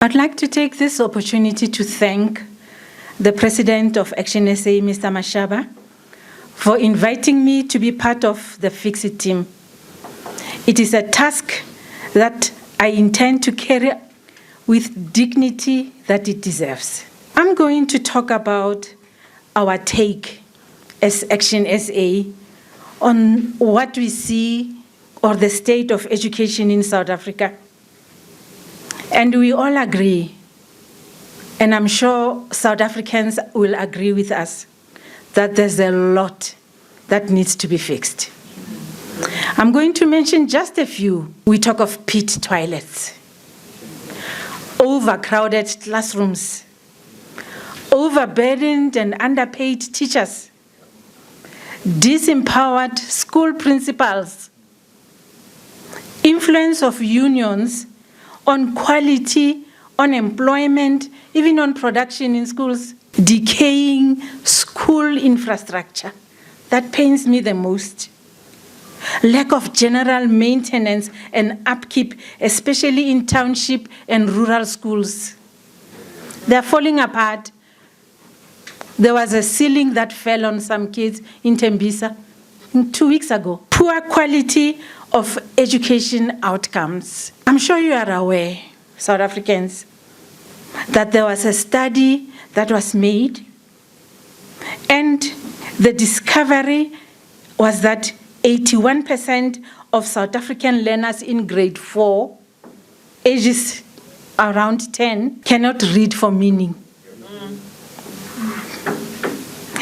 I'd like to take this opportunity to thank the President of Action SA, Mr. Mashaba, for inviting me to be part of the Fix-It team. It is a task that I intend to carry with dignity that it deserves. I'm going to talk about our take as Action SA on what we see or the state of education in South Africa. And we all agree, and I'm sure South Africans will agree with us, that there's a lot that needs to be fixed. I'm going to mention just a few. We talk of pit toilets, overcrowded classrooms, overburdened and underpaid teachers, disempowered school principals, influence of unions on quality, on employment, even on production in schools, decaying school infrastructure. That pains me the most. Lack of general maintenance and upkeep, especially in township and rural schools. They're falling apart. There was a ceiling that fell on some kids in Tembisa 2 weeks ago. Poor quality of education outcomes. I'm sure you are aware, South Africans, that there was a study that was made, and the discovery was that 81% of South African learners in grade 4, ages around 10, cannot read for meaning.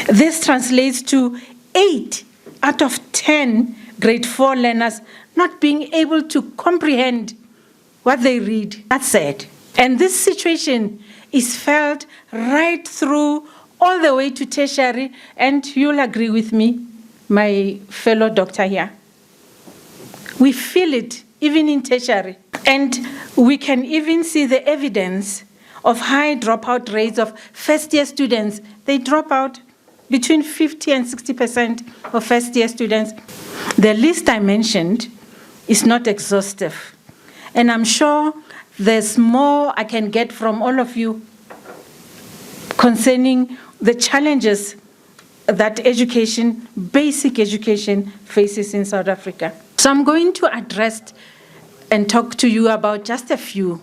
This translates to 8 out of 10 grade 4 learners not being able to comprehend what they read. That's sad. And this situation is felt right through all the way to tertiary, and you'll agree with me, my fellow doctor here. We feel it even in tertiary. And we can even see the evidence of high dropout rates of first-year students. They drop out between 50 and 60% of first-year students. The list I mentioned is not exhaustive, and I'm sure there's more I can get from all of you concerning the challenges that education, basic education, faces in South Africa. So I'm going to address and talk to you about just a few.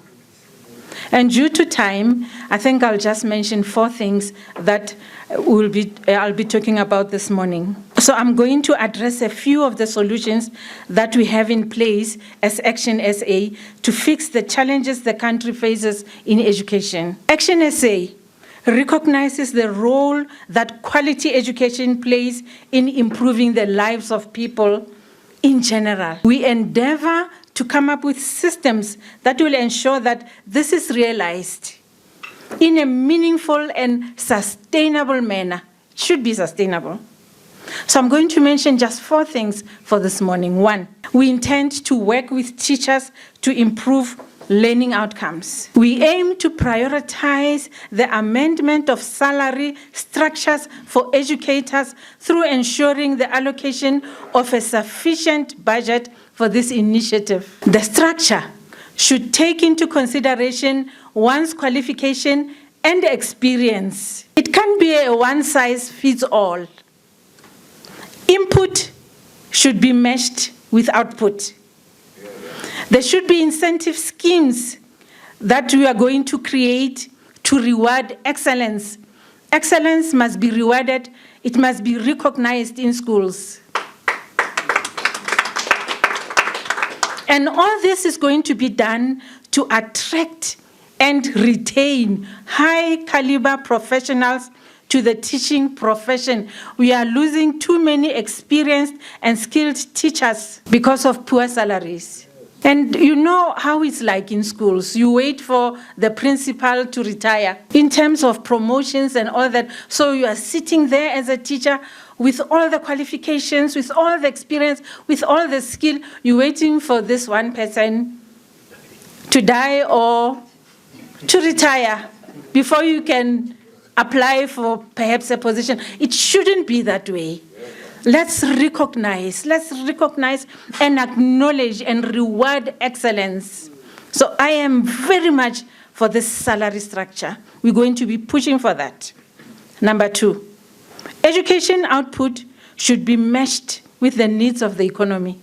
And due to time, I think I'll just mention 4 things that I'll be talking about this morning. So I'm going to address a few of the solutions that we have in place as Action SA to fix the challenges the country faces in education. Action SA recognizes the role that quality education plays in improving the lives of people in general. We endeavor to come up with systems that will ensure that this is realized in a meaningful and sustainable manner. It should be sustainable. So I'm going to mention just 4 things for this morning. 1, we intend to work with teachers to improve learning outcomes. We aim to prioritize the amendment of salary structures for educators through ensuring the allocation of a sufficient budget for this initiative. The structure should take into consideration one's qualification and experience. It can't be a one-size-fits-all. Input should be matched with output. There should be incentive schemes that we are going to create to reward excellence. Excellence must be rewarded. It must be recognized in schools. And all this is going to be done to attract and retain high-caliber professionals to the teaching profession. We are losing too many experienced and skilled teachers because of poor salaries. And you know how it's like in schools. You wait for the principal to retire in terms of promotions and all that. So you are sitting there as a teacher with all the qualifications, with all the experience, with all the skill. You're waiting for this one person to die or to retire before you can apply for perhaps a position. It shouldn't be that way. Let's recognize and acknowledge and reward excellence. So I am very much for this salary structure. We're going to be pushing for that. Number 2, education output should be matched with the needs of the economy.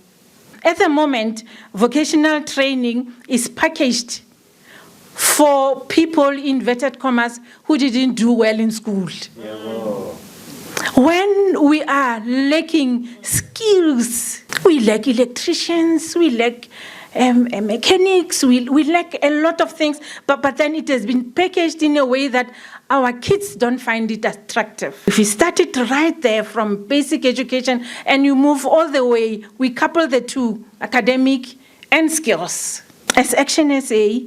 At the moment, vocational training is packaged for people, inverted commas, who didn't do well in school. Yeah. When we are lacking skills, we lack electricians, we lack mechanics, we lack a lot of things, but then it has been packaged in a way that our kids don't find it attractive. If we start it right there from basic education and you move all the way, we couple the two, academic and skills. As Action SA,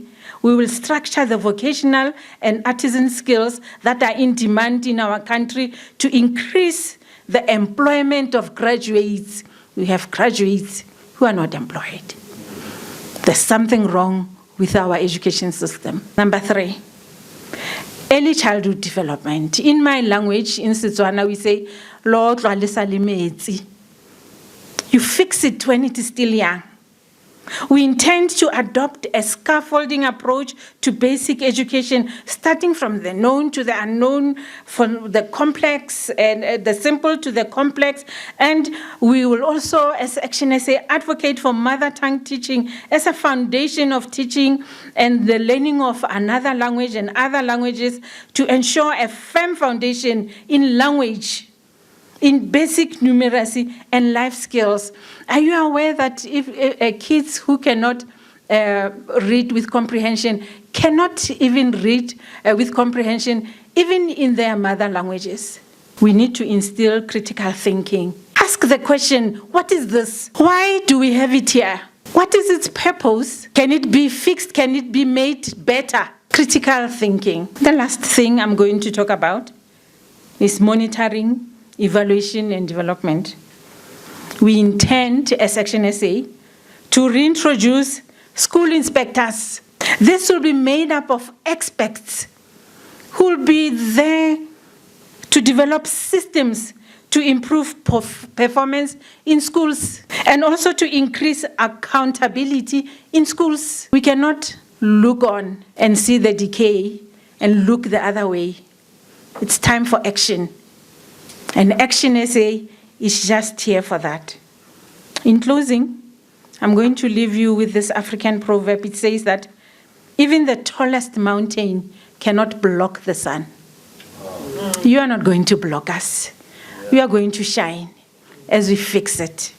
we will structure the vocational and artisan skills that are in demand in our country to increase the employment of graduates. We have graduates who are not employed. There's something wrong with our education system. Number 3, early childhood development. In my language, in Setswana, we say, Lord, you fix it when it is still young. We intend to adopt a scaffolding approach to basic education, starting from the known to the unknown, from the complex and the simple to the complex. And we will also, as Action SA, advocate for mother tongue teaching as a foundation of teaching and the learning of another language and other languages to ensure a firm foundation in language, in basic numeracy and life skills. Are you aware that if kids who cannot read with comprehension cannot even read with comprehension even in their mother languages? We need to instill critical thinking. Ask the question, what is this? Why do we have it here? What is its purpose? Can it be fixed? Can it be made better? Critical thinking. The last thing I'm going to talk about is monitoring, evaluation and development. We intend, as Action SA, to reintroduce school inspectors. This will be made up of experts who will be there to develop systems to improve performance in schools and also to increase accountability in schools. We cannot look on and see the decay and look the other way. It's time for action. And Action SA is just here for that. In closing, I'm going to leave you with this African proverb. It says that even the tallest mountain cannot block the sun. You are not going to block us. We are going to shine as we fix it.